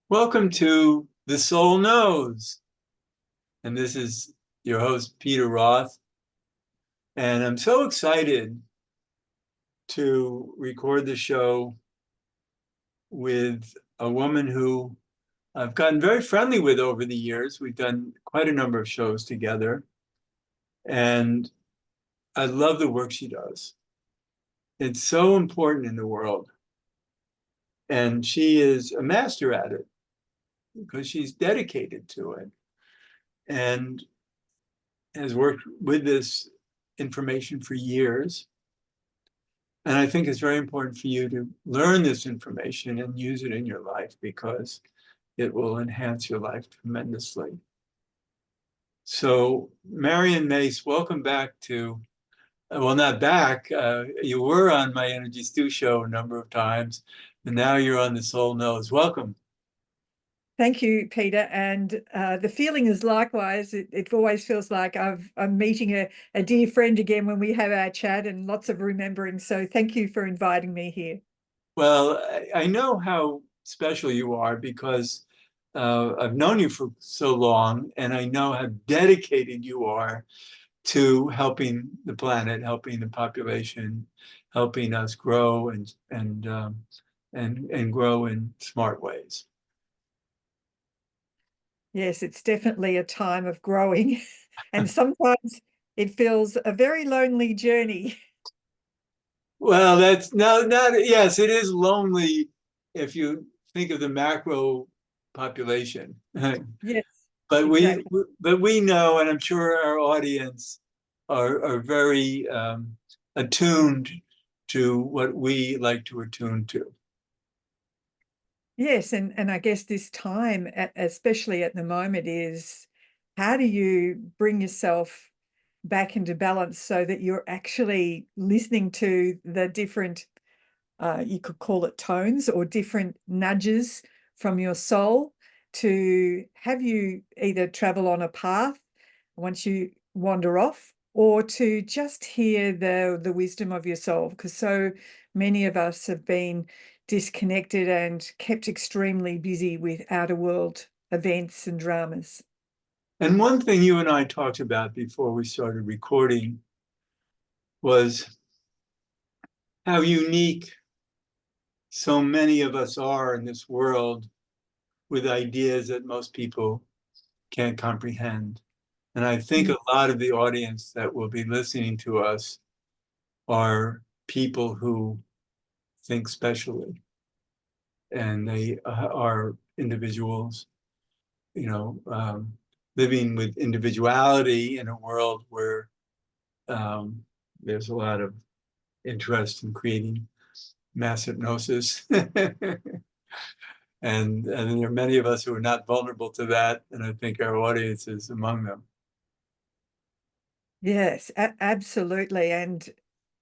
Welcome to The Soul Knows. And this is your host, Peter Roth. And I'm so excited to record the show with a woman who I've gotten very friendly with over the years. We've done quite a number of shows together. And I love the work she does. It's so important in the world. And she is a master at it because she's dedicated to it and has worked with this information for years. And I think it's very important for you to learn this information and use it in your life because it will enhance your life tremendously. So, Marion Mace, welcome back to, well, not back. You were on my Energy Stew show a number of times, and now you're on The Soul Knows. Welcome. Thank you, Peter. And the feeling is likewise. It always feels like I'm meeting a dear friend again when we have our chat, and lots of remembering. So thank you for inviting me here. Well, I know how special you are because I've known you for so long, and I know how dedicated you are to helping the planet, helping the population, helping us grow and grow in smart ways. Yes, it's definitely a time of growing, and sometimes it feels a very lonely journey. Well, that's no, not yes, it is lonely if you think of the macro population. Yes, But we exactly. but we know, and I'm sure our audience are very attuned to what we like to attune to. Yes, and I guess this time, especially at the moment, is how do you bring yourself back into balance so that you're actually listening to the different, you could call it tones or different nudges from your soul to have you either travel on a path once you wander off or to just hear the wisdom of your soul, because so many of us have been disconnected and kept extremely busy with outer world events and dramas. And one thing you and I talked about before we started recording was how unique so many of us are in this world with ideas that most people can't comprehend. And I think Mm. a lot of the audience that will be listening to us are people who think specially, and they are individuals, you know, living with individuality in a world where um, there's a lot of interest in creating mass hypnosis. And there are many of us who are not vulnerable to that, and I think our audience is among them. Yes, absolutely.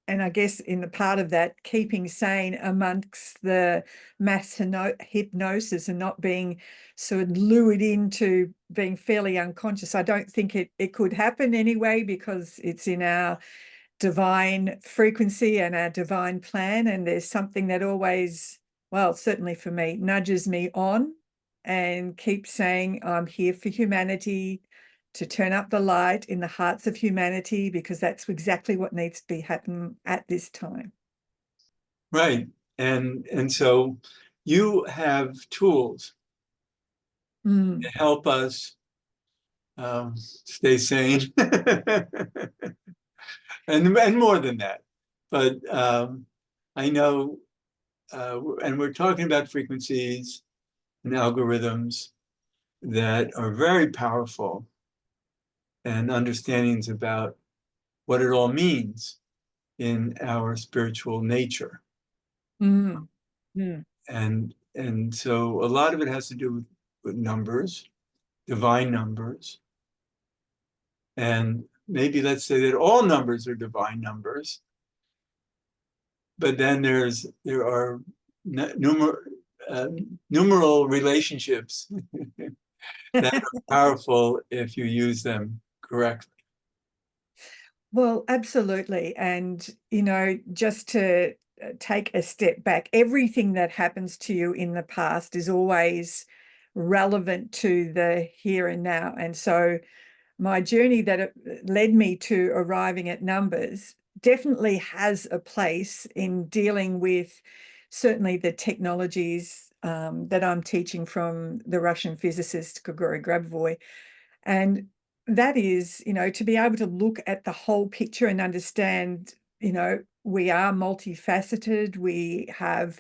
And I guess in the part of that, keeping sane amongst the mass hypnosis and not being sort of lured into being fairly unconscious. I don't think it could happen anyway because it's in our divine frequency and our divine plan. And there's something that always, well, certainly for me, nudges me on and keeps saying, I'm here for humanity, to turn up the light in the hearts of humanity, because that's exactly what needs to be happening at this time. Right. And so you have tools Mm. to help us stay sane and more than that. But I know, and we're talking about frequencies and algorithms that are very powerful and understandings about what it all means in our spiritual nature. Mm. Mm. And so a lot of it has to do with numbers, divine numbers. And maybe let's say that all numbers are divine numbers, but then there are uh, numeral relationships that are powerful if you use them correctly. Well, absolutely. And, just to take a step back, everything that happens to you in the past is always relevant to the here and now. And so my journey that led me to arriving at numbers definitely has a place in dealing with certainly the technologies that I'm teaching from the Russian physicist Grigori Grabovoi. And that is, to be able to look at the whole picture and understand, we are multifaceted. We have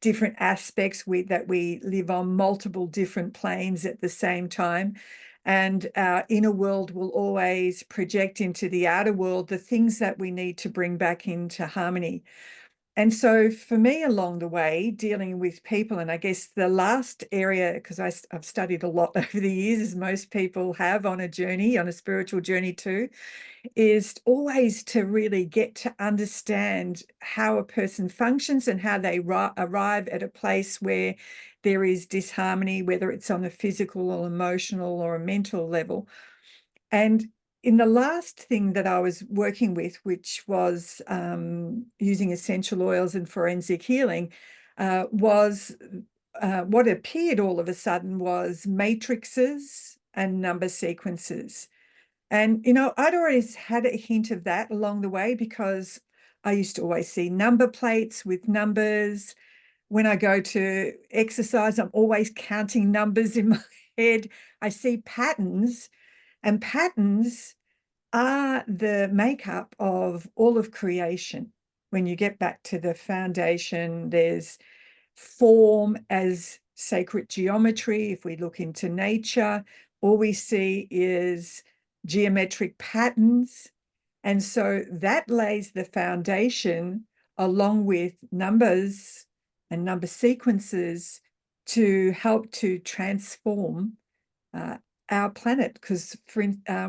different aspects that we live on multiple different planes at the same time. And our inner world will always project into the outer world the things that we need to bring back into harmony. And so for me along the way, dealing with people, and I guess the last area, because I've studied a lot over the years, as most people have on a journey, on a spiritual journey too, is always to really get to understand how a person functions and how they arrive at a place where there is disharmony, whether it's on a physical or emotional or a mental level. And in the last thing that I was working with, which was using essential oils and forensic healing, was what appeared all of a sudden was matrices and number sequences. And, I'd always had a hint of that along the way because I used to always see number plates with numbers. When I go to exercise, I'm always counting numbers in my head. I see patterns, and patterns are the makeup of all of creation. When you get back to the foundation, there's form as sacred geometry. If we look into nature, all we see is geometric patterns. And so that lays the foundation along with numbers and number sequences to help to transform our planet. Because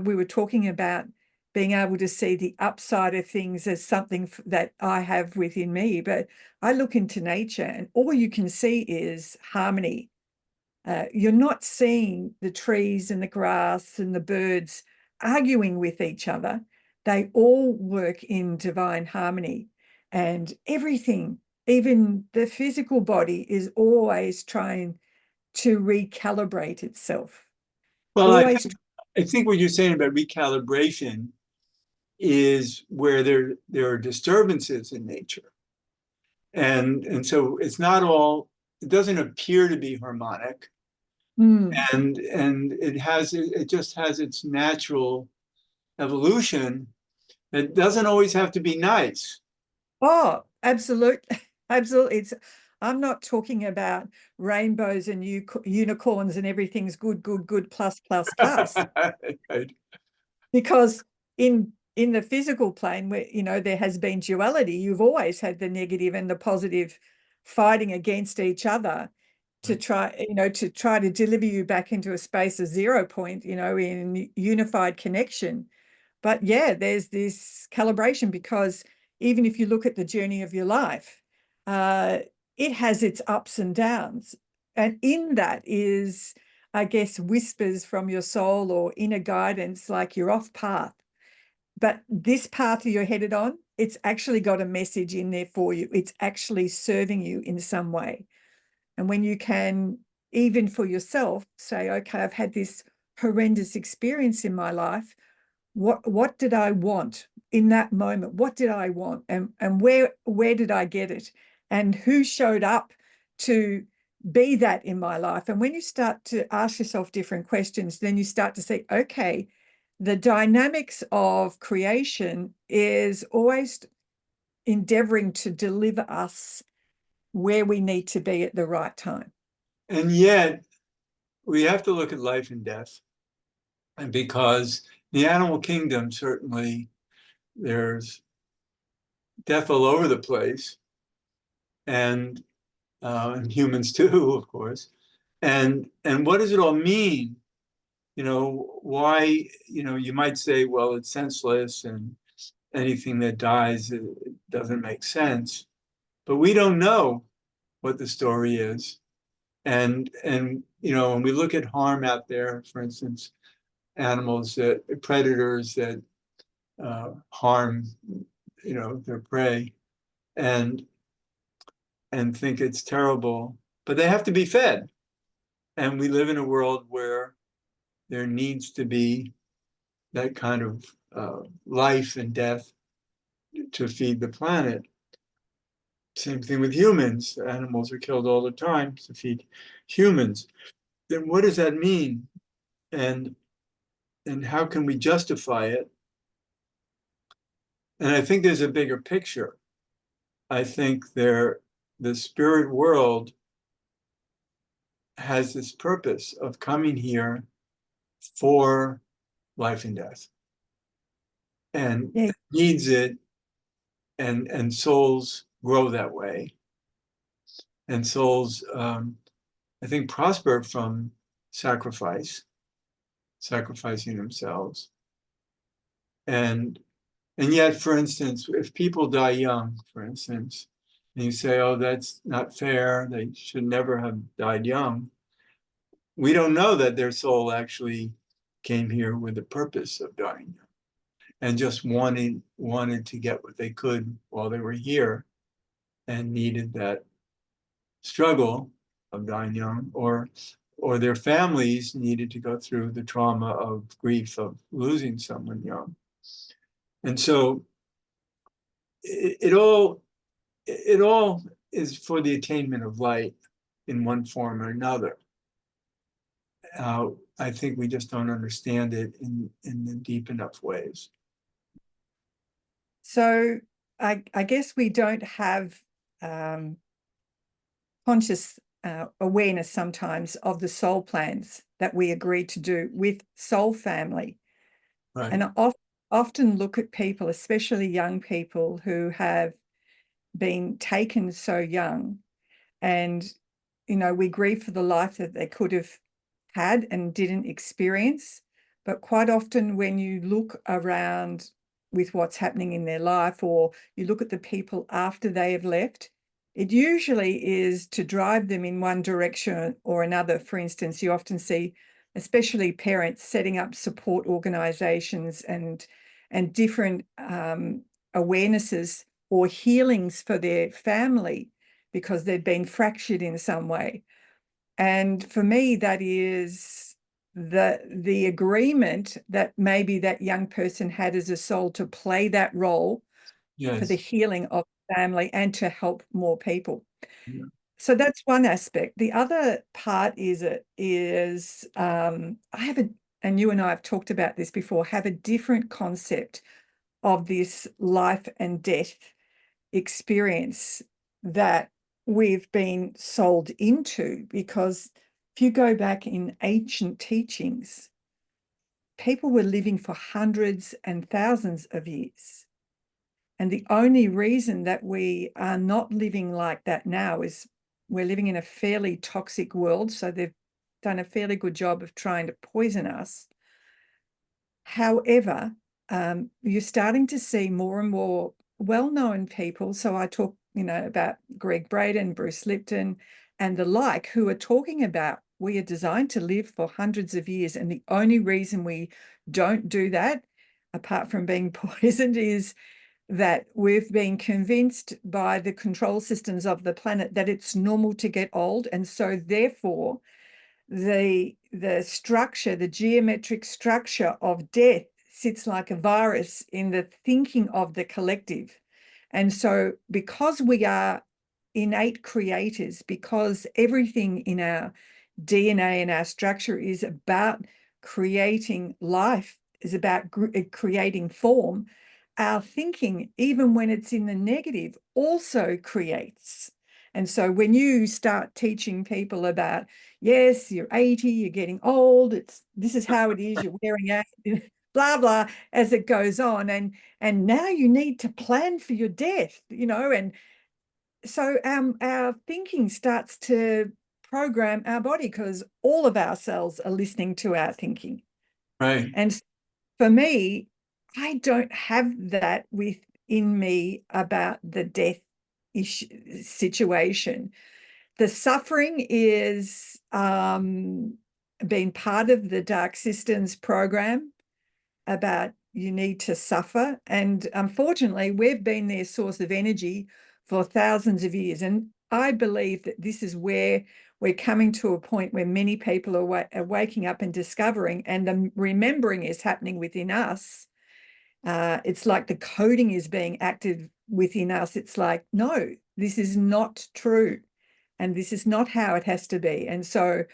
we were talking about being able to see the upside of things as something that I have within me. But I look into nature and all you can see is harmony. You're not seeing the trees and the grass and the birds arguing with each other. They all work in divine harmony. And everything, even the physical body, is always trying to recalibrate itself. Well, Always. I think what you're saying about recalibration is where there are disturbances in nature. And so it's not all, it doesn't appear to be harmonic. And it just has its natural evolution. It doesn't always have to be nice. Oh, absolutely. Absolutely. I'm not talking about rainbows and unicorns and everything's good, good, good, plus, plus, plus. Right. Because in the physical plane where, there has been duality, you've always had the negative and the positive fighting against each other to try, to deliver you back into a space of 0 point, in unified connection. But yeah, there's this calibration because even if you look at the journey of your life, it has its ups and downs. And in that is, I guess, whispers from your soul or inner guidance, like you're off path. But this path you're headed on, it's actually got a message in there for you. It's actually serving you in some way. And when you can, even for yourself, say, okay, I've had this horrendous experience in my life. What did I want in that moment? What did I want? And where did I get it? And who showed up to be that in my life? And when you start to ask yourself different questions, then you start to say, okay, the dynamics of creation is always endeavoring to deliver us where we need to be at the right time. And yet we have to look at life and death. And because the animal kingdom, certainly there's death all over the place, and humans too, of course. And what does it all mean? Why, you might say, well, it's senseless and anything that dies, it doesn't make sense. But we don't know what the story is. And when we look at harm out there, for instance, predators that harm, their prey, and think it's terrible, but they have to be fed. And we live in a world where there needs to be that kind of life and death to feed the planet. Same thing with humans. Animals are killed all the time to feed humans. Then what does that mean? And how can we justify it? And I think there's a bigger picture. I think the spirit world has this purpose of coming here for life and death, and Yeah. needs it, and souls grow that way, and souls I think prosper from sacrificing themselves. And yet, for instance, if people die young, for instance, and you say, oh, that's not fair, they should never have died young, we don't know that their soul actually came here with the purpose of dying young and just wanted to get what they could while they were here and needed that struggle of dying young, or their families needed to go through the trauma of grief of losing someone young. And so it all is for the attainment of light in one form or another. I think we just don't understand it in the deep enough ways. So I guess we don't have conscious awareness sometimes of the soul plans that we agree to do with soul family. Right. And I often look at people, especially young people who have been taken so young, and we grieve for the life that they could have had and didn't experience. But quite often when you look around with what's happening in their life, or you look at the people after they have left, it usually is to drive them in one direction or another. For instance, you often see, especially parents, setting up support organizations and different awarenesses or healings for their family because they'd been fractured in some way. And for me, that is the agreement that maybe that young person had as a soul to play that role for the Yes. healing of family and to help more people. Yeah. So that's one aspect. The other part is I have and you and I have talked about this before, have a different concept of this life and death experience that we've been sold into. Because if you go back in ancient teachings, people were living for hundreds and thousands of years. And the only reason that we are not living like that now is we're living in a fairly toxic world. So they've done a fairly good job of trying to poison us. However, you're starting to see more and more well-known people. So I talk, about Greg Braden, Bruce Lipton, and the like, who are talking about we are designed to live for hundreds of years. And the only reason we don't do that, apart from being poisoned, is that we've been convinced by the control systems of the planet that it's normal to get old. And so therefore, the structure, the geometric structure of death sits like a virus in the thinking of the collective. And so because we are innate creators, because everything in our DNA and our structure is about creating life, is about creating form, our thinking, even when it's in the negative, also creates. And so when you start teaching people about, yes, you're 80, you're getting old, this is how it is, you're wearing out, blah, blah, as it goes on. And now you need to plan for your death, and so our thinking starts to program our body because all of our cells are listening to our thinking. Right. And for me, I don't have that within me about the death situation. The suffering is being part of the Dark Systems program about you need to suffer. And unfortunately, we've been their source of energy for thousands of years. And I believe that this is where we're coming to a point where many people are waking up and discovering, and the remembering is happening within us. It's like the coding is being active within us. It's like, no, this is not true. And this is not how it has to be. And so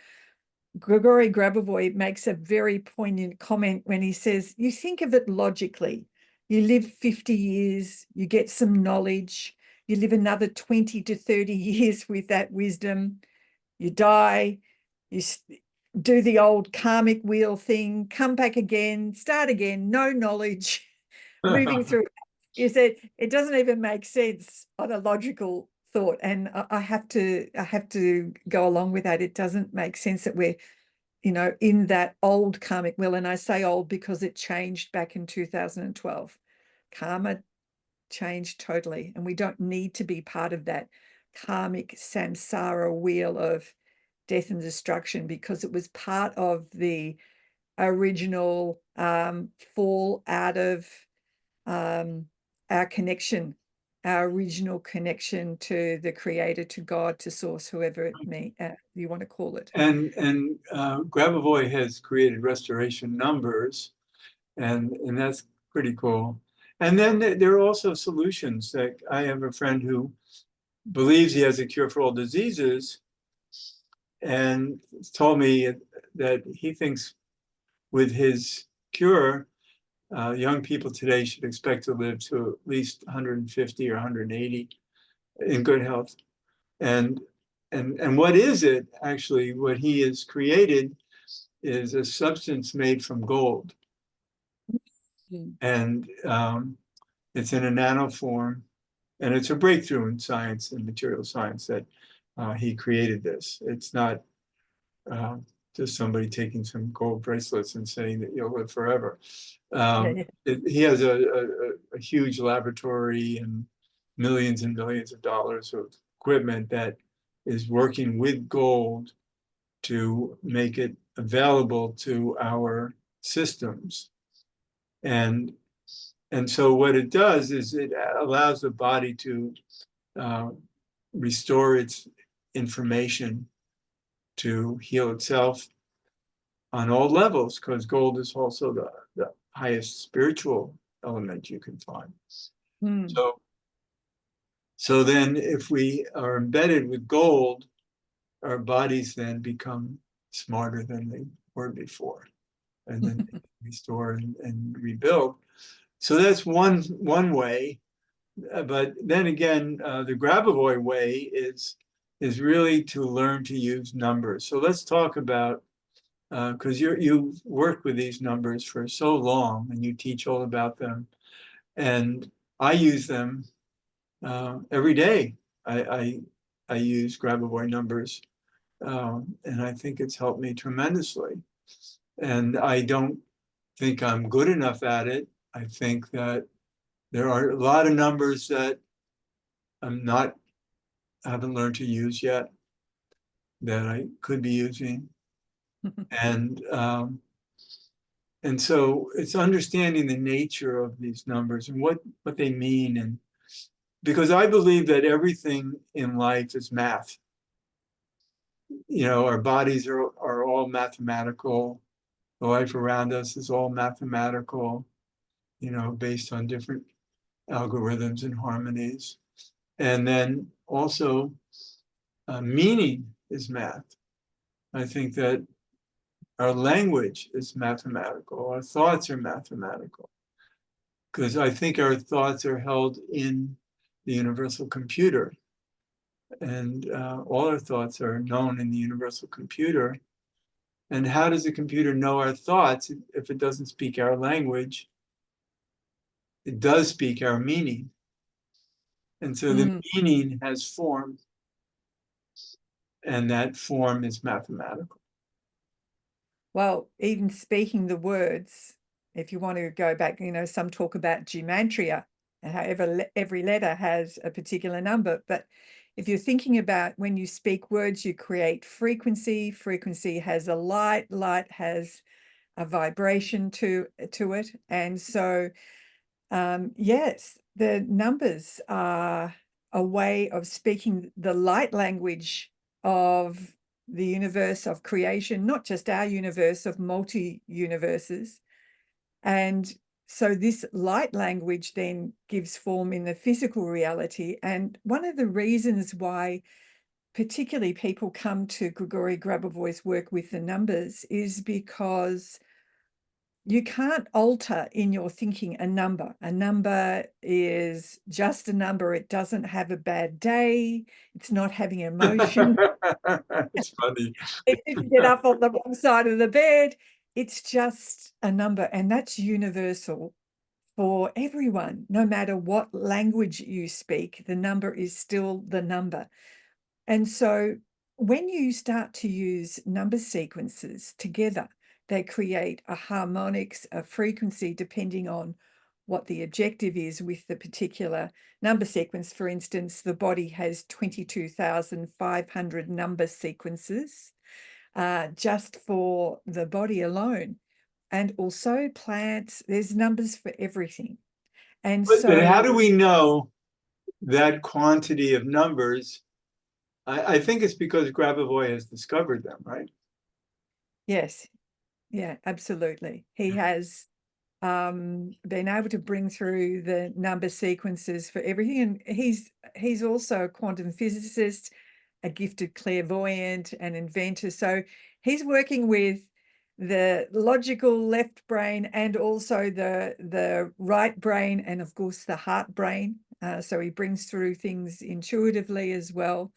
Grigori Grabovoi makes a very poignant comment when he says, you think of it logically. You live 50 years, you get some knowledge, you live another 20 to 30 years with that wisdom, you die, you do the old karmic wheel thing, come back again, start again, no knowledge, moving through. You said it doesn't even make sense on a logical thought, and I have to go along with that. It doesn't make sense that we're, in that old karmic wheel. And I say old because it changed back in 2012. Karma changed totally, and we don't need to be part of that karmic samsara wheel of death and destruction, because it was part of the original fall out of our connection, our original connection to the creator, to God, to source, whoever it may you want to call it. And Grabovoi has created restoration numbers, and that's pretty cool. And then there are also solutions. Like I have a friend who believes he has a cure for all diseases, and told me that he thinks with his cure, young people today should expect to live to at least 150 or 180 in good health. And what is it actually? What he has created is a substance made from gold, and it's in a nano form, and it's a breakthrough in science and material science that he created this. It's not just somebody taking some gold bracelets and saying that you'll live forever. He has a huge laboratory and millions of dollars of equipment that is working with gold to make it available to our systems. And so what it does is it allows the body to restore its information, to heal itself on all levels, because gold is also the highest spiritual element you can find. So then if we are embedded with gold, our bodies then become smarter than they were before, and then restore and rebuild. So that's one way. But then again, the Grabovoi way is really to learn to use numbers. So let's talk about, because you've worked with these numbers for so long and you teach all about them, and I use them every day. I use Grabovoi numbers, and I think it's helped me tremendously. And I don't think I'm good enough at it. I think that there are a lot of numbers that haven't learned to use yet, that I could be using. And so it's understanding the nature of these numbers and what they mean. And because I believe that everything in life is math. Our bodies are all mathematical. The life around us is all mathematical, based on different algorithms and harmonies. And then also meaning is math. I think that our language is mathematical. Our thoughts are mathematical, because I think our thoughts are held in the universal computer, and all our thoughts are known in the universal computer. And how does the computer know our thoughts if it doesn't speak our language? It does speak our meaning. And so the meaning has form, and that form is mathematical. Well, even speaking the words, if you want to go back, some talk about gematria, and however every letter has a particular number. But if you're thinking about when you speak words, you create frequency. Frequency has a light has a vibration to it. And so, yes, the numbers are a way of speaking the light language of the universe of creation, not just our universe, of multi-universes. And so this light language then gives form in the physical reality. And one of the reasons why particularly people come to Grigori Grabovoi's work with the numbers is because you can't alter in your thinking a number. A number is just a number. It doesn't have a bad day. It's not having emotion. It's funny. It didn't get up on the wrong side of the bed. It's just a number, and that's universal for everyone. No matter what language you speak, the number is still the number. And so when you start to use number sequences together, they create a harmonics, a frequency, depending on what the objective is with the particular number sequence. For instance, the body has 22,500 number sequences just for the body alone. And also plants, there's numbers for everything. And But how so, do we know that quantity of numbers? I think it's because Grabovoi has discovered them, right? yes, yeah, absolutely. He has been able to bring through the number sequences for everything. And he's also a quantum physicist, a gifted clairvoyant, an inventor. So he's working with the logical left brain and also the right brain, and of course the heart brain. So he brings through things intuitively as well.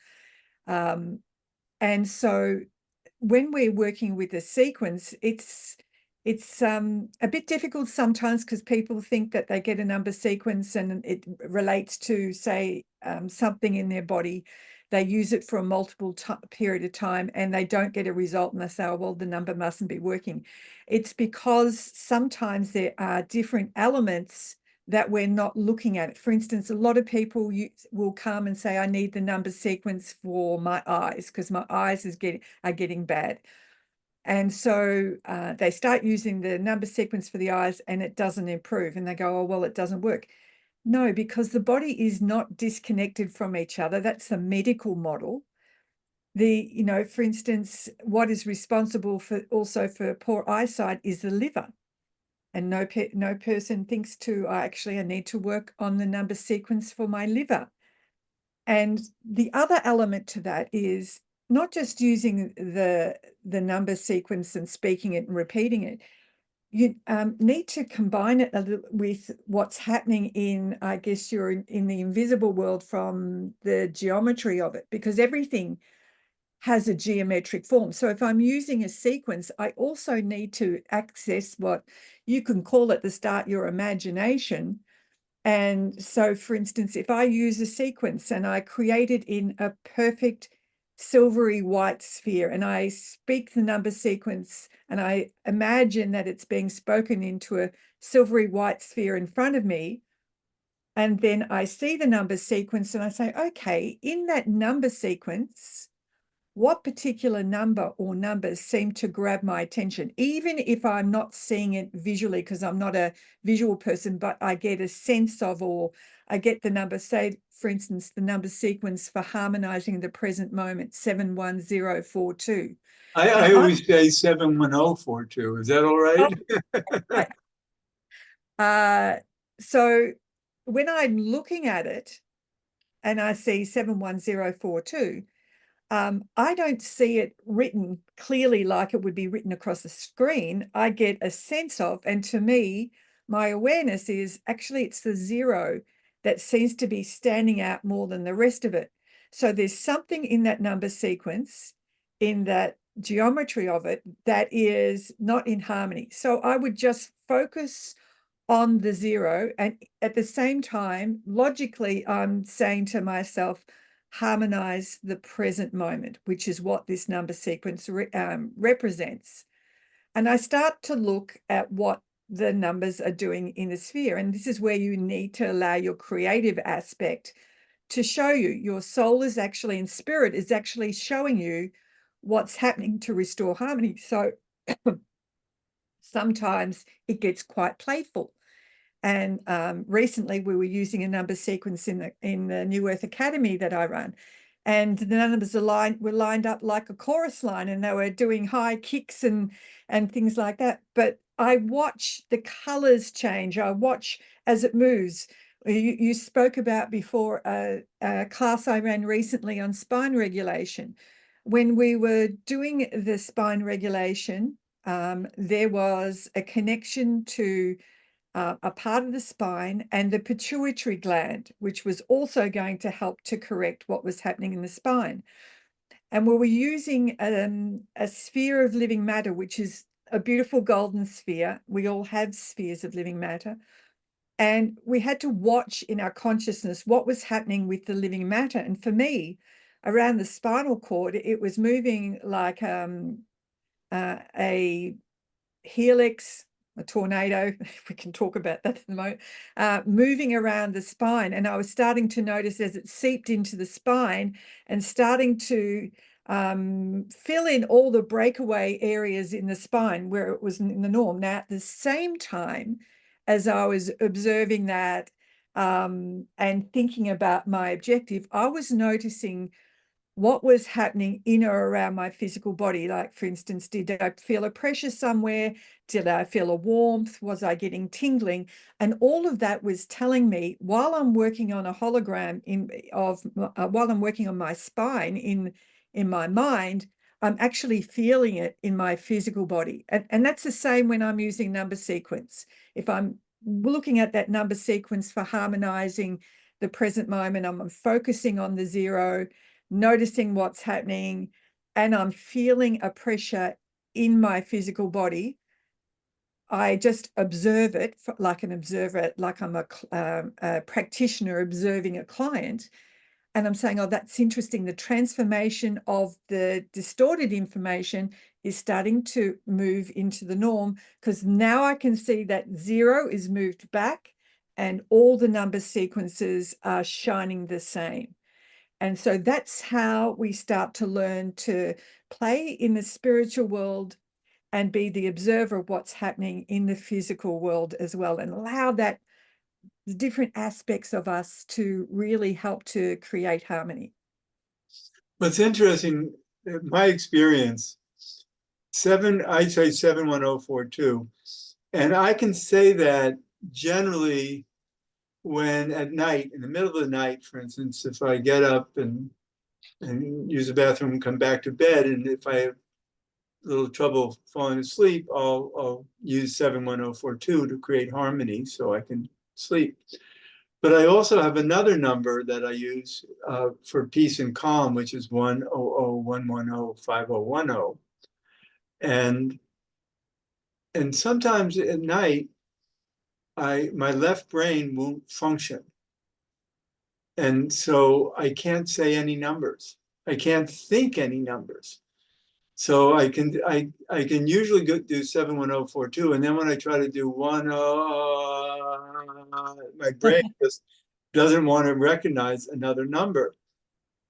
And so when we're working with a sequence, it's a bit difficult sometimes because people think that they get a number sequence and it relates to, say, something in their body. They use it for a multiple period of time and they don't get a result, and they say, oh, well, the number mustn't be working. It's because sometimes there are different elements that we're not looking at. For instance, a lot of people will come and say, I need the number sequence for my eyes because my eyes are getting bad. And so they start using the number sequence for the eyes and it doesn't improve. And they go, oh, well, it doesn't work. No, because the body is not disconnected from each other. That's the medical model. For instance, what is responsible for also for poor eyesight is the liver. And no person thinks I need to work on the number sequence for my liver. And the other element to that is not just using the number sequence and speaking it and repeating it. You need to combine it a little with what's happening in, I guess, you're in the invisible world from the geometry of it, because everything has a geometric form. So if I'm using a sequence, I also need to access what you can call at the start your imagination. And so, for instance, if I use a sequence and I create it in a perfect silvery white sphere and I speak the number sequence and I imagine that it's being spoken into a silvery white sphere in front of me, and then I see the number sequence and I say, okay, in that number sequence, what particular number or numbers seem to grab my attention, even if I'm not seeing it visually, because I'm not a visual person, but I get a sense of, or I get the number, say, for instance, the number sequence for harmonizing the present moment, 71042. I Now, always say 71042. Is that all right? so when I'm looking at it and I see 71042, I don't see it written clearly like it would be written across the screen. I get a sense of, and to me, my awareness is actually it's the zero that seems to be standing out more than the rest of it. So there's something in that number sequence, in that geometry of it, that is not in harmony. So I would just focus on the zero. And at the same time, logically, I'm saying to myself, harmonize the present moment, which is what this number sequence represents. And I start to look at what the numbers are doing in the sphere. And this is where you need to allow your creative aspect to show you. Your soul is actually, in spirit, is actually showing you what's happening to restore harmony. So sometimes it gets quite playful. And recently we were using a number sequence in the New Earth Academy that I run. And the numbers were lined up like a chorus line, and they were doing high kicks and things like that. But I watch the colors change. I watch as it moves. You spoke about before a class I ran recently on spine regulation. When we were doing the spine regulation, there was a connection to a part of the spine and the pituitary gland, which was also going to help to correct what was happening in the spine. And we were using a sphere of living matter, which is a beautiful golden sphere. We all have spheres of living matter. And we had to watch in our consciousness what was happening with the living matter. And for me, around the spinal cord, it was moving like a helix, a tornado, if we can talk about that at the moment, moving around the spine. And I was starting to notice as it seeped into the spine and starting to fill in all the breakaway areas in the spine where it was in the norm. Now, at the same time as I was observing that and thinking about my objective, I was noticing what was happening in or around my physical body. Like, for instance, did I feel a pressure somewhere? Did I feel a warmth? Was I getting tingling? And all of that was telling me, while I'm working on a hologram while I'm working on my spine in my mind, I'm actually feeling it in my physical body. And that's the same when I'm using number sequence. If I'm looking at that number sequence for harmonizing the present moment, I'm focusing on the zero, noticing what's happening, and I'm feeling a pressure in my physical body. I just observe it like an observer, like I'm a practitioner observing a client. And I'm saying, oh, that's interesting. The transformation of the distorted information is starting to move into the norm, because now I can see that zero is moved back and all the number sequences are shining the same. And so that's how we start to learn to play in the spiritual world and be the observer of what's happening in the physical world as well, and allow that the different aspects of us to really help to create harmony. What's interesting, my experience, I say 71042, and I can say that generally when at night, in the middle of the night, for instance, if I get up and use the bathroom and come back to bed, and if I have a little trouble falling asleep, I'll use 71042 to create harmony so I can sleep. But I also have another number that I use for peace and calm, which is 100-110-5010. And sometimes at night, my left brain won't function. And so I can't say any numbers. I can't think any numbers. So I can usually do 71042, and then when I try to do my brain just doesn't want to recognize another number,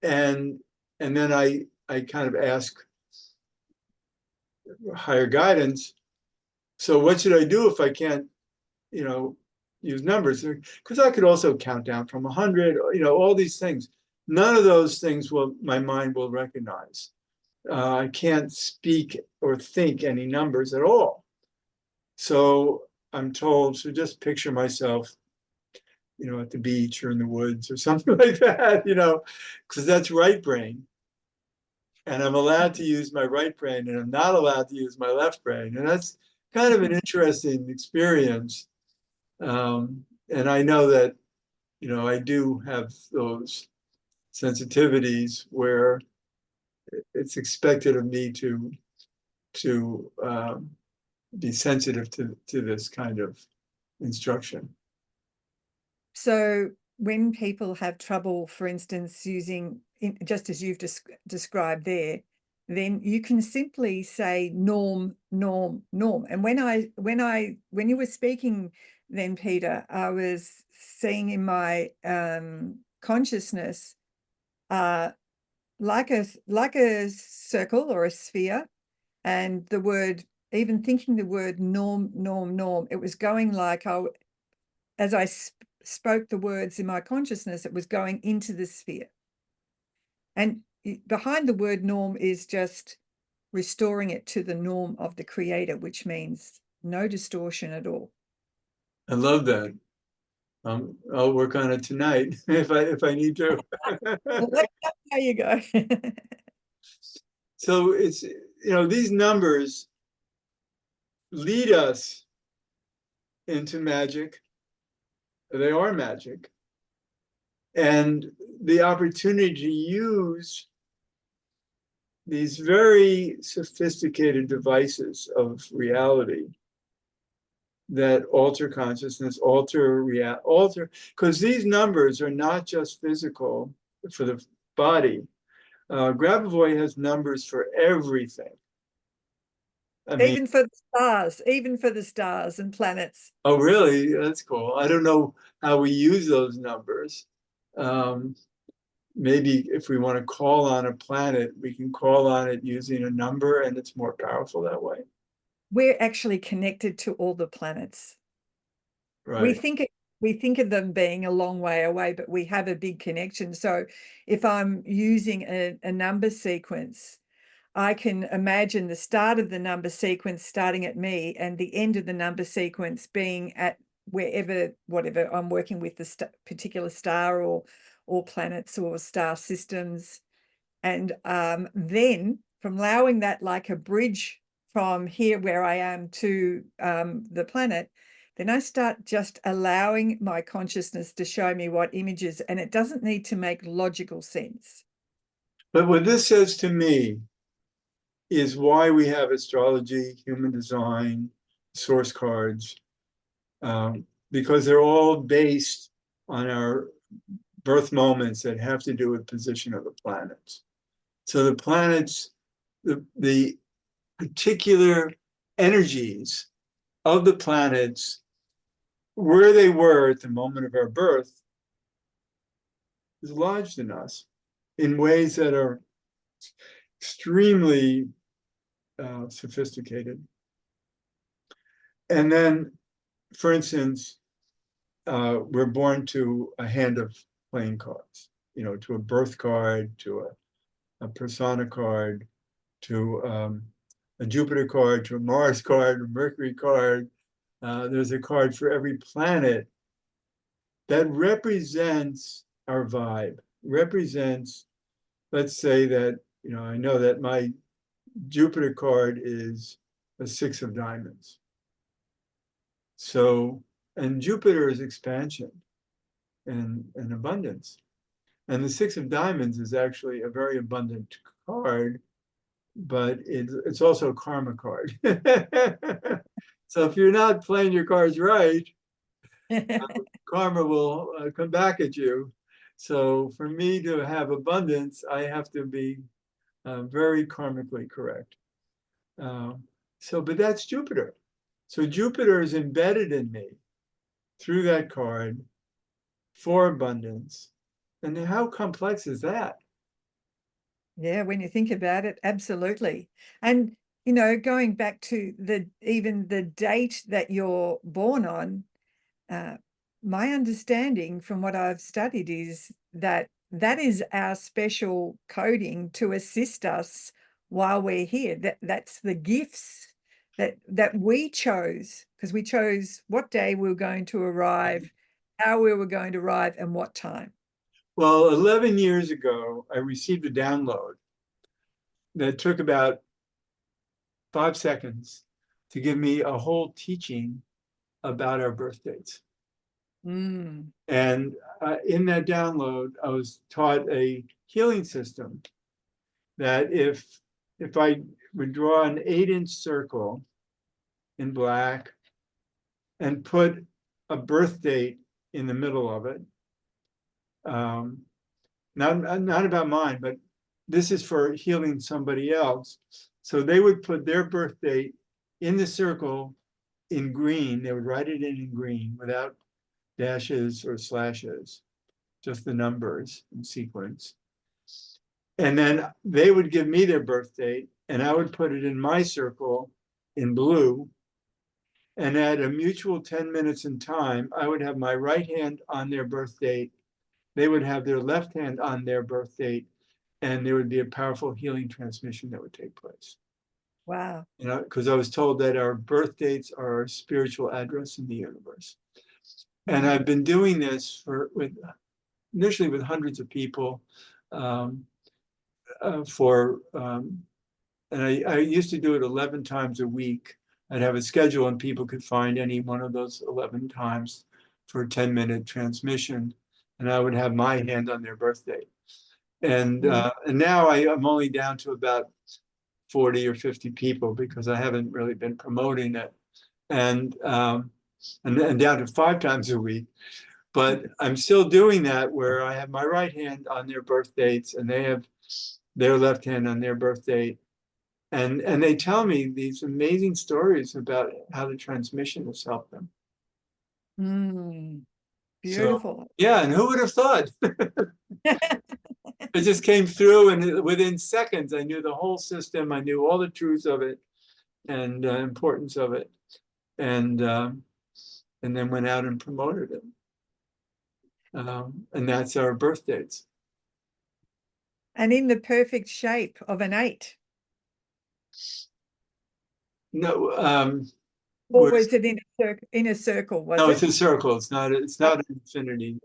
and then I kind of ask higher guidance. So what should I do if I can't, use numbers? Because I could also count down from 100, all these things. None of those things my mind will recognize. I can't speak or think any numbers at all. So I'm told to just picture myself, at the beach or in the woods or something like that, because that's right brain. And I'm allowed to use my right brain, and I'm not allowed to use my left brain. And that's kind of an interesting experience. And I know that, I do have those sensitivities where it's expected of me to be sensitive to this kind of instruction. So when people have trouble, for instance, using, just as you've described there, then you can simply say norm, norm, norm. And when you were speaking then, Peter, I was seeing in my consciousness like a circle or a sphere, and the word, even thinking the word norm, norm, norm, it was going like as I spoke the words in my consciousness, it was going into the sphere. And behind the word norm is just restoring it to the norm of the creator, which means no distortion at all. I love that. I'll work on it tonight if I need to. Well, there you go. So it's, these numbers lead us into magic. They are magic. And the opportunity to use these very sophisticated devices of reality that alter consciousness, alter, because these numbers are not just physical for the body. Grabovoi has numbers for everything. I mean, even for the stars and planets. oh, really? That's cool. I don't know how we use those numbers. Maybe if we want to call on a planet, we can call on it using a number, and it's more powerful that way. We're actually connected to all the planets. Right. We think of them being a long way away, but we have a big connection. So if I'm using a number sequence, I can imagine the start of the number sequence starting at me and the end of the number sequence being at whatever I'm working with, the particular star or planets or star systems. And then from allowing that like a bridge from here where I am to the planet, then I start just allowing my consciousness to show me what images, and it doesn't need to make logical sense. But what this says to me is why we have astrology, human design, source cards, because they're all based on our birth moments that have to do with position of the planets. So the planets, the particular energies of the planets, where they were at the moment of our birth, is lodged in us in ways that are extremely sophisticated. And then, for instance, we're born to a hand of playing cards, to a birth card, to a persona card, to a Jupiter card, to a Mars card, a Mercury card. There's a card for every planet that represents our vibe, represents, let's say that, I know that my Jupiter card is a 6 of diamonds. So, and Jupiter is expansion and abundance. And the 6 of diamonds is actually a very abundant card, but it's also a karma card. So if you're not playing your cards right, karma will come back at you. So for me to have abundance, I have to be very karmically correct. But that's Jupiter. So Jupiter is embedded in me through that card for abundance. And how complex is that? Yeah, when you think about it, absolutely. And, going back to even the date that you're born on, my understanding from what I've studied is that is our special coding to assist us while we're here. That's the gifts that we chose, because we chose what day we were going to arrive, how we were going to arrive, and what time. Well, 11 years ago, I received a download that took about 5 seconds to give me a whole teaching about our birth dates. Mm. And in that download, I was taught a healing system that if I would draw an 8-inch circle in black and put a birth date in the middle of it, not about mine, but this is for healing somebody else. So they would put their birth date in the circle in green. They would write it in green without dashes or slashes, just the numbers in sequence. And then they would give me their birth date, and I would put it in my circle in blue. And at a mutual 10 minutes in time, I would have my right hand on their birth date. They would have their left hand on their birth date, and there would be a powerful healing transmission that would take place. Wow. You know, because I was told that our birth dates are our spiritual address in the universe. And I've been doing this initially with hundreds of people um, and I used to do it 11 times a week. I'd have a schedule and people could find any one of those 11 times for a 10-minute transmission. And I would have my hand on their birthday. And now I'm only down to about 40 or 50 people because I haven't really been promoting it. And down to 5 times a week. But I'm still doing that where I have my right hand on their birth dates and they have their left hand on their birth date. And they tell me these amazing stories about how the transmission has helped them. So, Beautiful. yeah, and who would have thought? It just came through, and within seconds, I knew the whole system. I knew all the truths of it and importance of it, and then went out and promoted it. And that's our birth dates. And in the perfect shape of an 8. No, Or was it in a circle? Was no, it? it's a circle. It's not an infinity.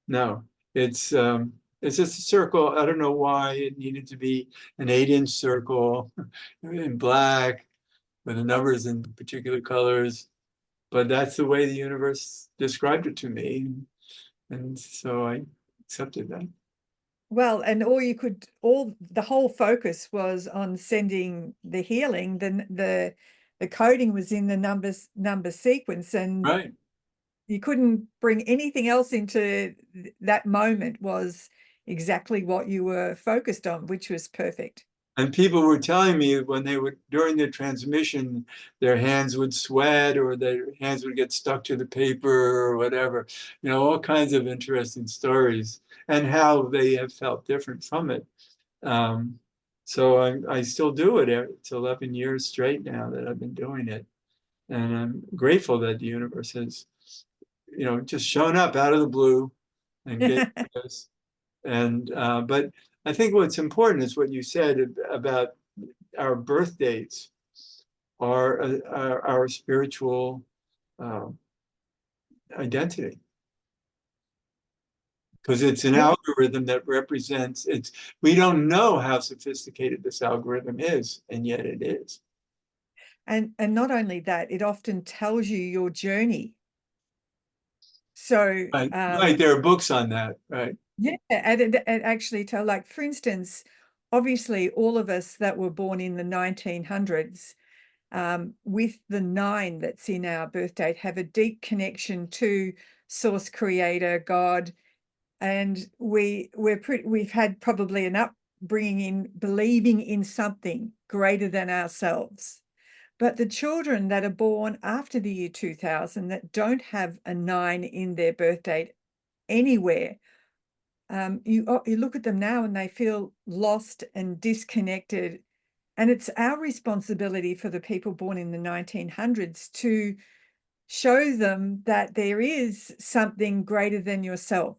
No, it's just a circle. I don't know why it needed to be an 8-inch circle in black with the numbers in particular colors, but that's the way the universe described it to me, and so I accepted that. Well, and the whole focus was on sending the healing. Then the coding was in the number sequence, and Right. you couldn't bring anything else into that moment. Was exactly what you were focused on, which was perfect. And people were telling me when they would, during the transmission, their hands would sweat or their hands would get stuck to the paper or whatever, you know, all kinds of interesting stories and how they have felt different from it. So I still do it. It's 11 years straight now that I've been doing it. And I'm grateful that the universe has, you know, just shown up out of the blue and gave us. And but I think what's important is what you said about our birth dates are our spiritual uh, identity, because it's an algorithm that represents it's. We don't know how sophisticated this algorithm is, and yet it is. And not only that, it often tells you your journey. So Right, there are books on that, right? yeah, and it actually tell, like, for instance, obviously all of us that were born in the 1900s, with the 9 that's in our birth date, have a deep connection to source, creator, God, and we've had probably an upbringing in believing in something greater than ourselves. But the children that are born after the year 2000 that don't have a 9 in their birth date anywhere, you look at them now and they feel lost and disconnected. And it's our responsibility for the people born in the 1900s to show them that there is something greater than yourself.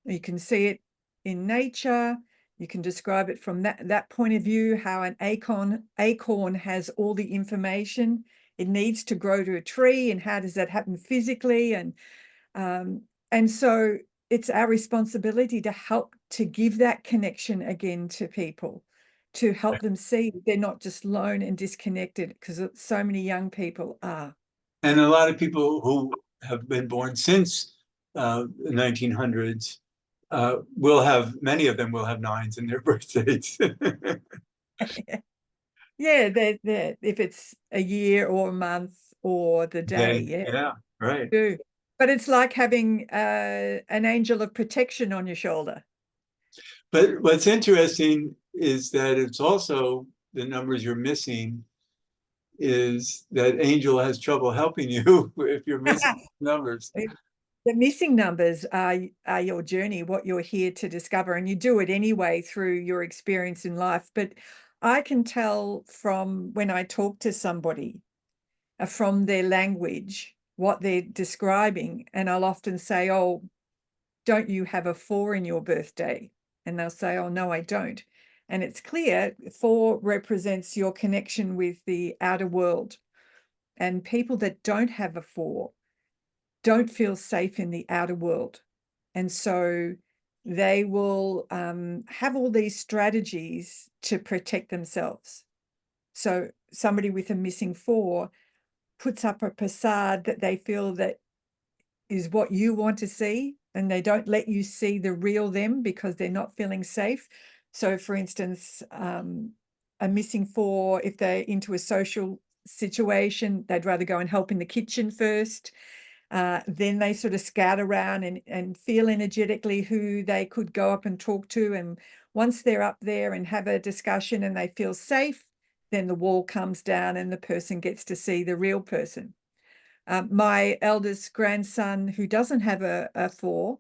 You can see it in nature. You can describe it from that point of view, how an acorn has all the information it needs to grow to a tree, and how does that happen physically. And so it's our responsibility to help to give that connection again to people, to help them see they're not just alone and disconnected, because so many young people are. And a lot of people who have been born since the 1900s many of them will have 9s in their birth dates. Yeah, if it's a year or a month or the day, Yeah, right. do. But it's like having an angel of protection on your shoulder. But what's interesting is that it's also the numbers you're missing is that angel has trouble helping you if you're missing numbers. The missing numbers are your journey, what you're here to discover, and you do it anyway through your experience in life. But I can tell from when I talk to somebody, from their language what they're describing. And I'll often say, oh, don't you have a 4 in your birthday? And they'll say, oh, no, I don't. And it's clear 4 represents your connection with the outer world. And people that don't have a 4 don't feel safe in the outer world. And so they will have all these strategies to protect themselves. So somebody with a missing 4 puts up a facade that they feel that is what you want to see, and they don't let you see the real them because they're not feeling safe. So for instance, a missing 4, if they're into a social situation, they'd rather go and help in the kitchen first. Then they sort of scout around and feel energetically who they could go up and talk to. And once they're up there and have a discussion and they feel safe, then the wall comes down and the person gets to see the real person. My eldest grandson, who doesn't have a 4,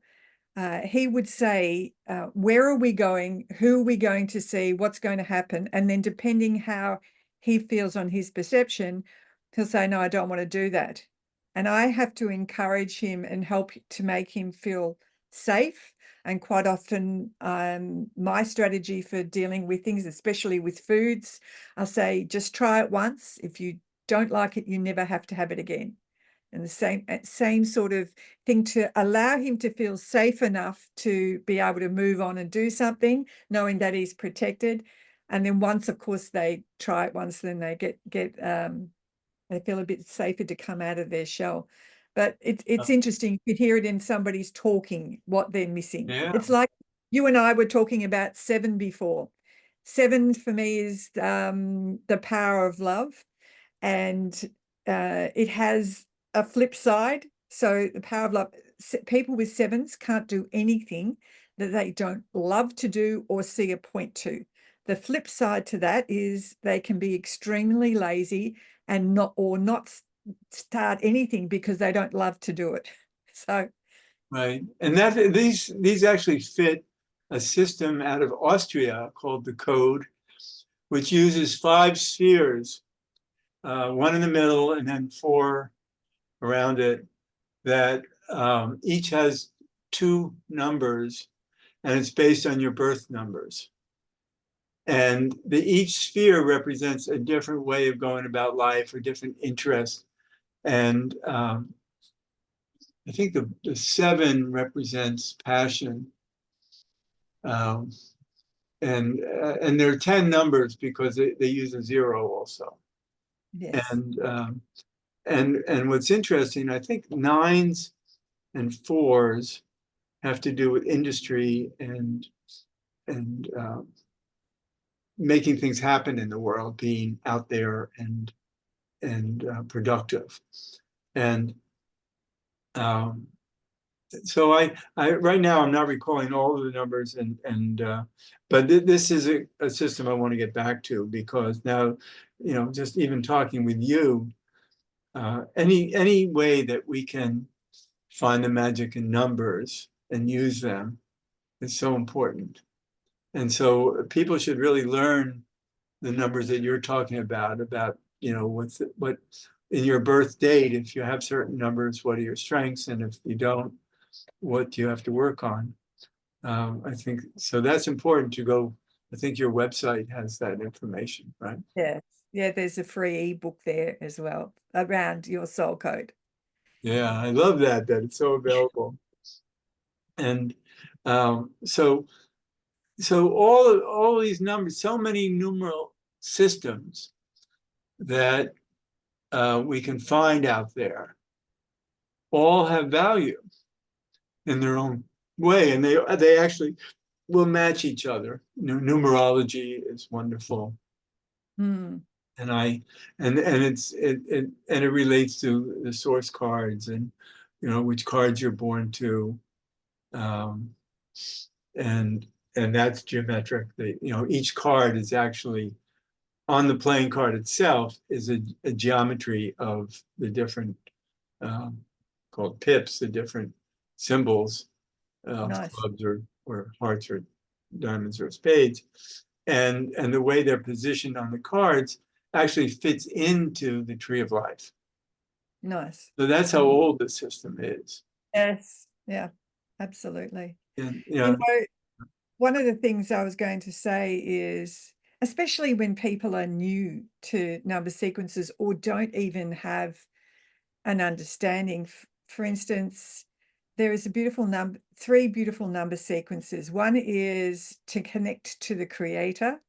he would say, where are we going? Who are we going to see? What's going to happen? And then depending how he feels on his perception, he'll say, no, I don't want to do that. And I have to encourage him and help to make him feel safe. And quite often, my strategy for dealing with things, especially with foods, I'll say, just try it once. If you don't like it, you never have to have it again. And the same sort of thing, to allow him to feel safe enough to be able to move on and do something, knowing that he's protected. And then once, of course, they try it once, then they get they feel a bit safer to come out of their shell. But it's interesting. You could hear it in somebody's talking, what they're missing. Yeah. It's like you and I were talking about 7 before. 7 for me is the power of love, and it has a flip side. So the power of love, people with 7s can't do anything that they don't love to do or see a point to. The flip side to that is they can be extremely lazy and not start anything because they don't love to do it. So right. And that these actually fit a system out of Austria called the Code, which uses 5 spheres, 1 in the middle and then 4 around it, that each has 2 numbers, and it's based on your birth numbers. And each sphere represents a different way of going about life or different interest. And I think the 7 represents passion. And there are 10 numbers because they use a 0 also. yes. And what's interesting, I think 9s and 4s have to do with industry and making things happen in the world, being out there and productive. And so I right now I'm not recalling all of the numbers, but this is a system I want to get back to, because now, just even talking with you, any way that we can find the magic in numbers and use them is so important. And so people should really learn the numbers that you're talking about, what in your birth date, if you have certain numbers, what are your strengths? And if you don't, what do you have to work on? I think, so that's important to go. I think your website has that information, right? Yes. Yeah, there's a free ebook there as well around your soul code. Yeah, I love that it's so available. And so all of these numbers, so many numeral systems that we can find out there, all have value in their own way, and they actually will match each other. Numerology is wonderful. Hmm. And it relates to the source cards, and which cards you're born to, and that's geometric. Each card is actually, on the playing card itself, is a geometry of the different called pips, the different symbols of Nice. clubs or hearts or diamonds or spades, and the way they're positioned on the cards actually fits into the tree of life. Nice. So that's how old the system is. Yes. Yeah, absolutely. And You know, one of the things I was going to say is, especially when people are new to number sequences or don't even have an understanding, for instance, there is a beautiful number, three beautiful number sequences. One is to connect to the creator.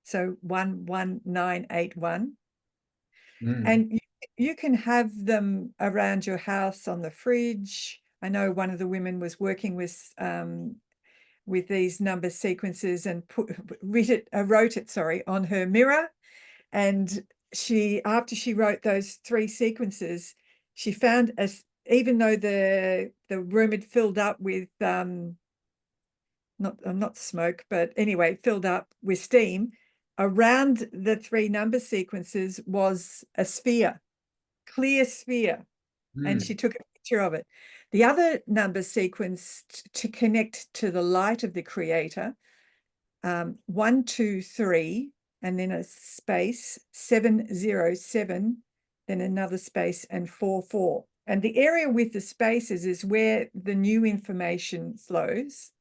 So 11981. And you can have them around your house on the fridge. I know one of the women was working with these number sequences and wrote it on her mirror. And after she wrote those three sequences, she found even though the room had filled up with not smoke, but anyway, filled up with steam, around the three number sequences was a sphere, clear sphere. And she took a picture of it. The other number sequence to connect to the light of the creator, 123, and then a space, 707, then another space, and 44. And the area with the spaces is where the new information flows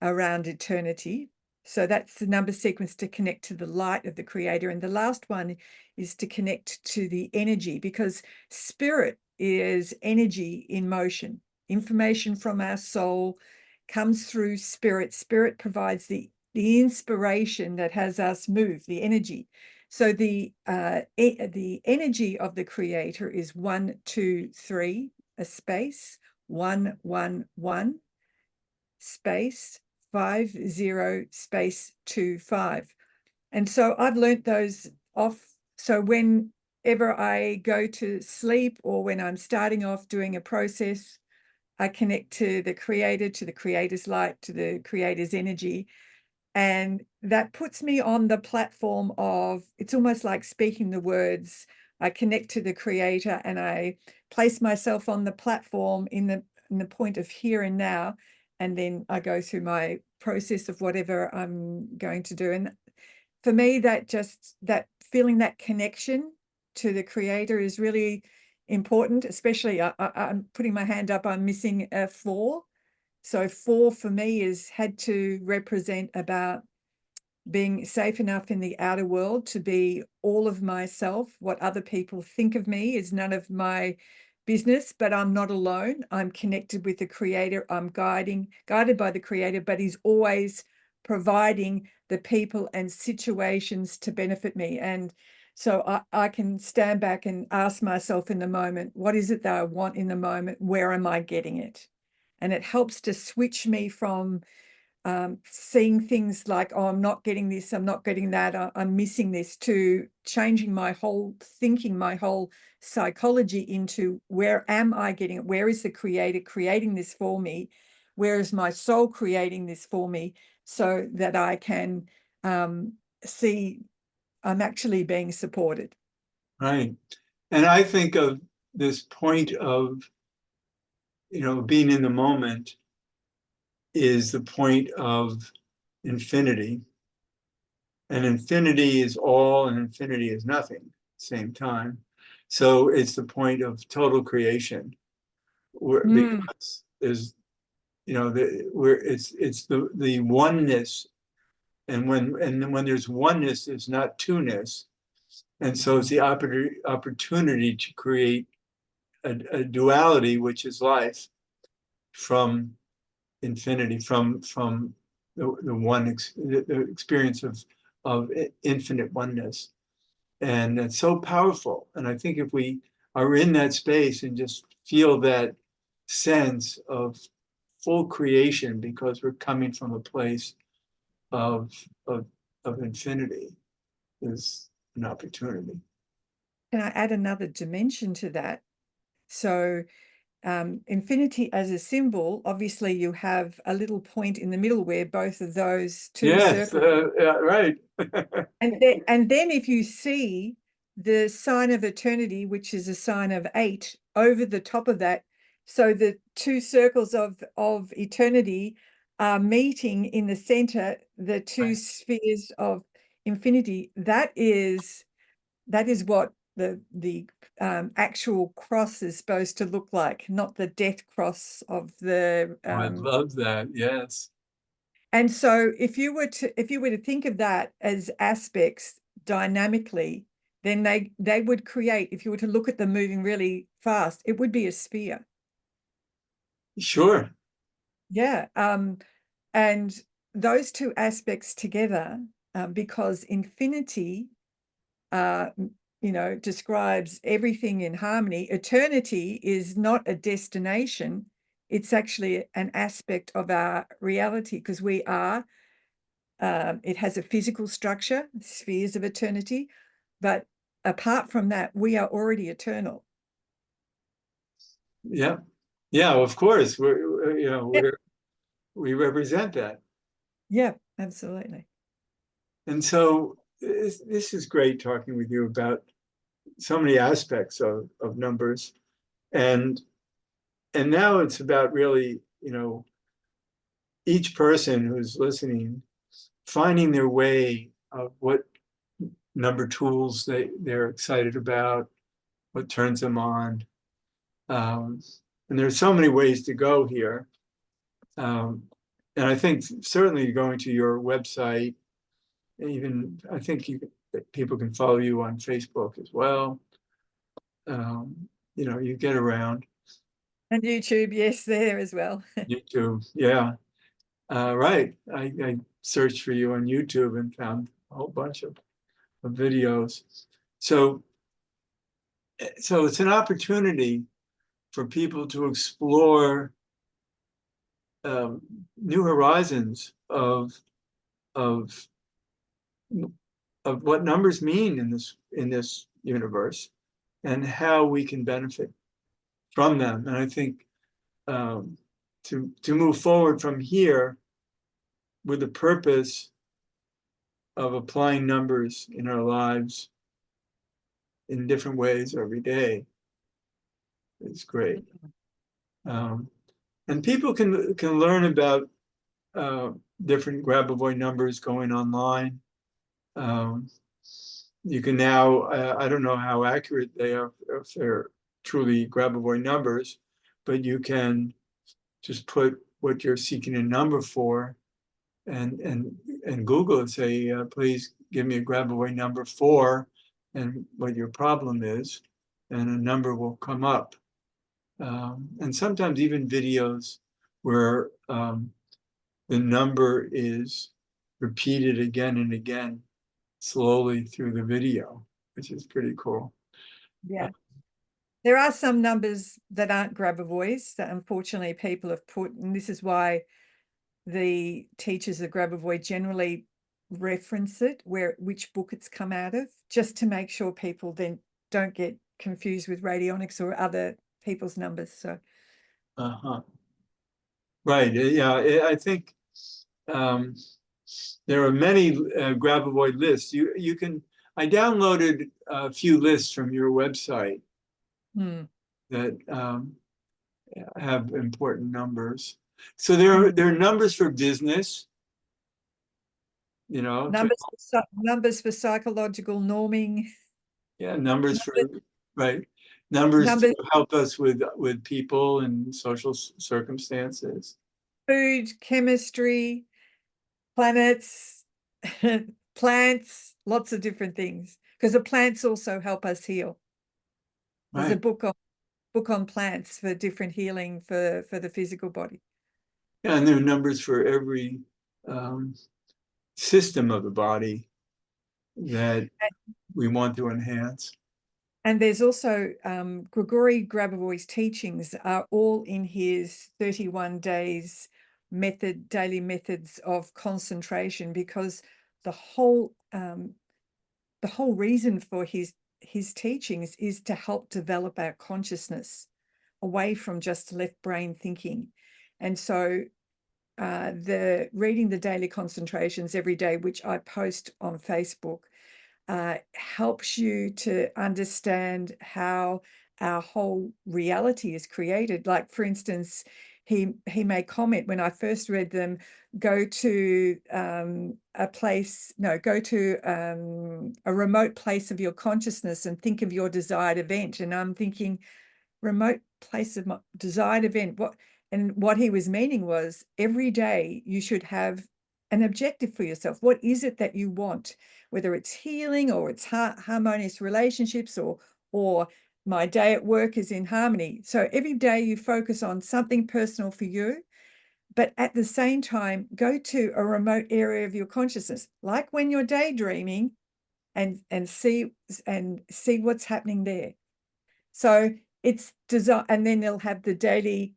around eternity. So that's the number sequence to connect to the light of the creator. And the last one is to connect to the energy, because spirit is energy in motion. Information from our soul comes through spirit. Spirit provides the inspiration that has us move, the energy. So the energy of the creator is 123, a space, 111, space, 50, space, 25. And so I've learnt those off. So whenever I go to sleep or when I'm starting off doing a process, I connect to the creator, to the creator's light, to the creator's energy. And that puts me on the platform of, it's almost like speaking the words. I connect to the creator and I place myself on the platform in the point of here and now. And then I go through my process of whatever I'm going to do. And for me, that feeling that connection to the creator is really important, especially I'm putting my hand up, I'm missing a 4. So 4 for me is had to represent about being safe enough in the outer world to be all of myself. What other people think of me is none of my business, but I'm not alone. I'm connected with the creator. I'm guided by the creator, but he's always providing the people and situations to benefit me. And so I can stand back and ask myself in the moment, what is it that I want in the moment? Where am I getting it? And it helps to switch me from seeing things like, oh, I'm not getting this, I'm not getting that, I'm missing this, to changing my whole thinking, my whole psychology into where am I getting it? Where is the creator creating this for me? Where is my soul creating this for me, so that I can see I'm actually being supported. Right. And I think of this point of, being in the moment is the point of infinity. And infinity is all and infinity is nothing at the same time. So it's the point of total creation, because there's, where it's the oneness. And when there's oneness, there's not two-ness. And so it's the opportunity to create a duality, which is life, from infinity, from the experience of infinite oneness. And it's so powerful. And I think if we are in that space and just feel that sense of full creation, because we're coming from a place of infinity, is an opportunity. Can I add another dimension to that? So infinity as a symbol, obviously you have a little point in the middle where both of those two Yes, circles. yeah, right. And then if you see the sign of eternity, which is a sign of 8, over the top of that, so the two circles of eternity are meeting in the center, the two spheres of infinity. That is what the actual cross is supposed to look like, not the death cross of the I love that. Yes. and so if you were to think of that as aspects dynamically, then they would create, if you were to look at them moving really fast, it would be a sphere. Sure. Yeah. And those two aspects together, because infinity, describes everything in harmony. Eternity is not a destination. It's actually an aspect of our reality, because we are, it has a physical structure, spheres of eternity, but apart from that, we are already eternal. Yeah. Yeah, of course. Yeah, We represent that. yeah, absolutely. And so this is great talking with you about so many aspects of numbers. And now it's about really, each person who's listening, finding their way of what number tools they're excited about, what turns them on. And there's so many ways to go here. And I think certainly going to your website, even I think people can follow you on Facebook as well. You get around. And YouTube, yes, there as well. YouTube, yeah. Right. I searched for you on YouTube and found a whole bunch of videos. So it's an opportunity for people to explore new horizons of what numbers mean in this universe and how we can benefit from them. And I think to move forward from here with the purpose of applying numbers in our lives in different ways every day is great. And people can learn about different Grabovoi numbers going online. You can now, I don't know how accurate they are, if they're truly Grabovoi numbers, but you can just put what you're seeking a number for and Google it, say, please give me a Grabovoi number for, and what your problem is, and a number will come up. And sometimes even videos where the number is repeated again and again slowly through the video, which is pretty cool. Yeah. There are some numbers that aren't Grabovois that unfortunately people have put, and this is why the teachers of Grabovoi generally reference it, which book it's come out of, just to make sure people then don't get confused with radionics or other people's numbers. So, right, yeah, I think there are many Grabovoi lists. You can. I downloaded a few lists from your website that have important numbers. So there are numbers for business. Numbers for psychological norming. Yeah, numbers for right. Numbers to help us with people and social circumstances. Food, chemistry, planets, plants, lots of different things. Because the plants also help us heal. There's a book on plants for different healing for the physical body. Yeah, and there are numbers for every system of the body that we want to enhance. And there's also Grigori Grabovoi's teachings are all in his 31 days daily methods of concentration, because the whole reason for his teachings is to help develop our consciousness away from just left brain thinking. And so the reading the daily concentrations every day, which I post on Facebook, helps you to understand how our whole reality is created. Like, for instance, he may comment when I first read them, go to a remote place of your consciousness and think of your desired event. And I'm thinking, remote place of my desired event, what he was meaning was every day you should have an objective for yourself. What is it that you want, whether it's healing or it's harmonious relationships, or my day at work is in harmony. So every day you focus on something personal for you, but at the same time go to a remote area of your consciousness, like when you're daydreaming, and see what's happening there. So it's design, and then they'll have the daily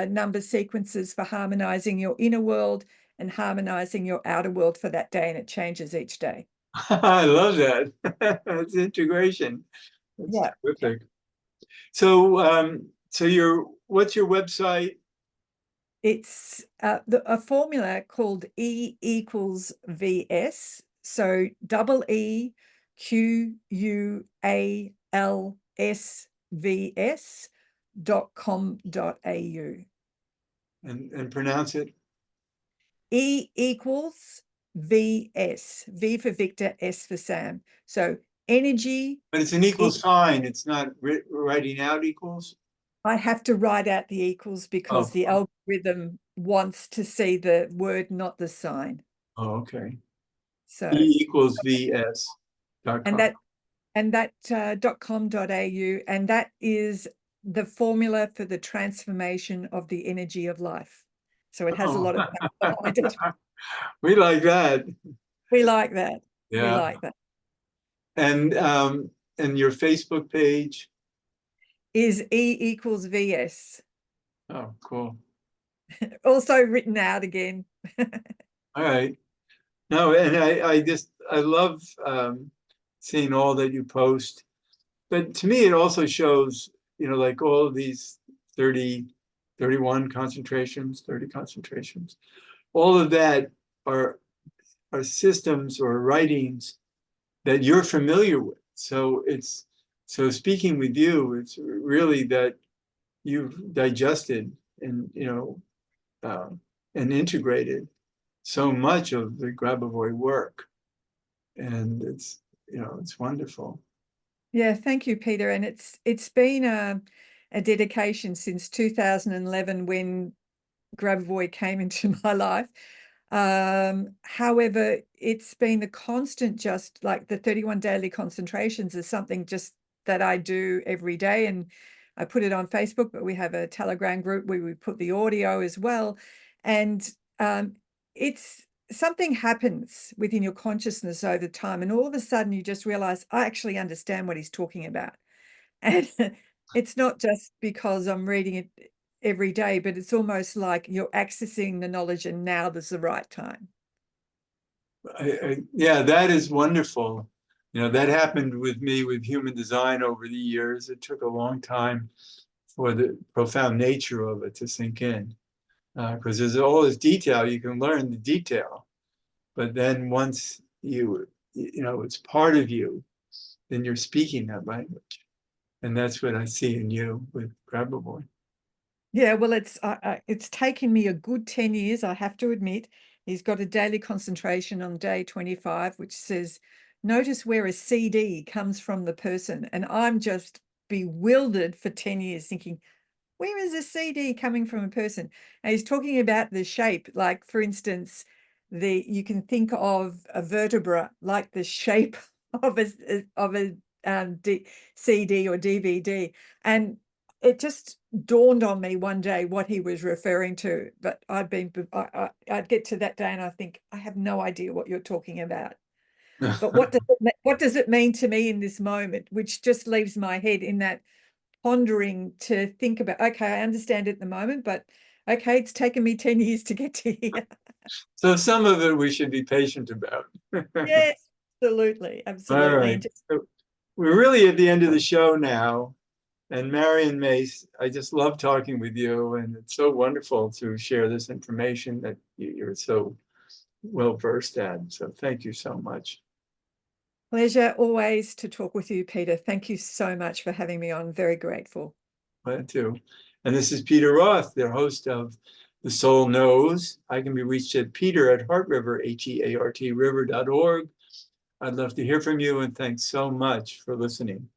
number sequences for harmonizing your inner world and harmonizing your outer world for that day, and it changes each day. I love that. That's integration. That's Yeah. terrific. So, what's your website? It's a formula called E equals VS. So EEQUALSVS.com.au. And pronounce it. E equals VS, V for Victor, S for Sam. So energy. But it's an equal sign. It's not writing out equals. I have to write out the equals because the algorithm wants to see the word, not the sign. Oh, okay. So E equals VS.com. and that .com.au, and that is the formula for the transformation of the energy of life. So it has a lot of behind it. We like that. We like that. Yeah. We like that. And your Facebook page is E equals VS. Oh, cool. Also written out again. All right. No, and I love seeing all that you post. But to me, it also shows, like all of these 30, 31 concentrations, 30 concentrations, all of that are systems or writings that you're familiar with. So speaking with you, it's really that you've digested and, and integrated so much of the Grabovoi work. And it's wonderful. Yeah, thank you, Peter. And it's been a dedication since 2011 when Grabovoi came into my life. However, it's been a constant, just like the 31 daily concentrations is something just that I do every day. And I put it on Facebook, but we have a Telegram group where we put the audio as well. And it's something happens within your consciousness over time. And all of a sudden you just realize, I actually understand what he's talking about. And it's not just because I'm reading it every day, but it's almost like you're accessing the knowledge and now there's the right time. Yeah, that is wonderful. That happened with me with human design over the years. It took a long time for the profound nature of it to sink in, because there's all this detail. You can learn the detail, but then once it's part of you, then you're speaking that language. And that's what I see in you with Grabovoi. Yeah, well, it's taken me a good 10 years, I have to admit. He's got a daily concentration on day 25, which says, notice where a CD comes from the person. And I'm just bewildered for 10 years thinking, where is a CD coming from a person? And he's talking about the shape, like, for instance, you can think of a vertebra like the shape of a CD or DVD. And it just dawned on me one day what he was referring to, but I'd get to that day and I think, I have no idea what you're talking about. But what does it mean to me in this moment, which just leaves my head in that pondering to think about, okay, I understand it at the moment, but okay, it's taken me 10 years to get to here. So some of it we should be patient about. Yes, absolutely. Absolutely. All right. So we're really at the end of the show now. And Marion Mace, I just love talking with you, and it's so wonderful to share this information that you're so well versed at. So thank you so much. Pleasure always to talk with you, Peter. Thank you so much for having me on. Very grateful. Glad to. And this is Peter Roth, the host of The Soul Knows. I can be reached at peter@heartriver, HEART river.org. I'd love to hear from you, and thanks so much for listening.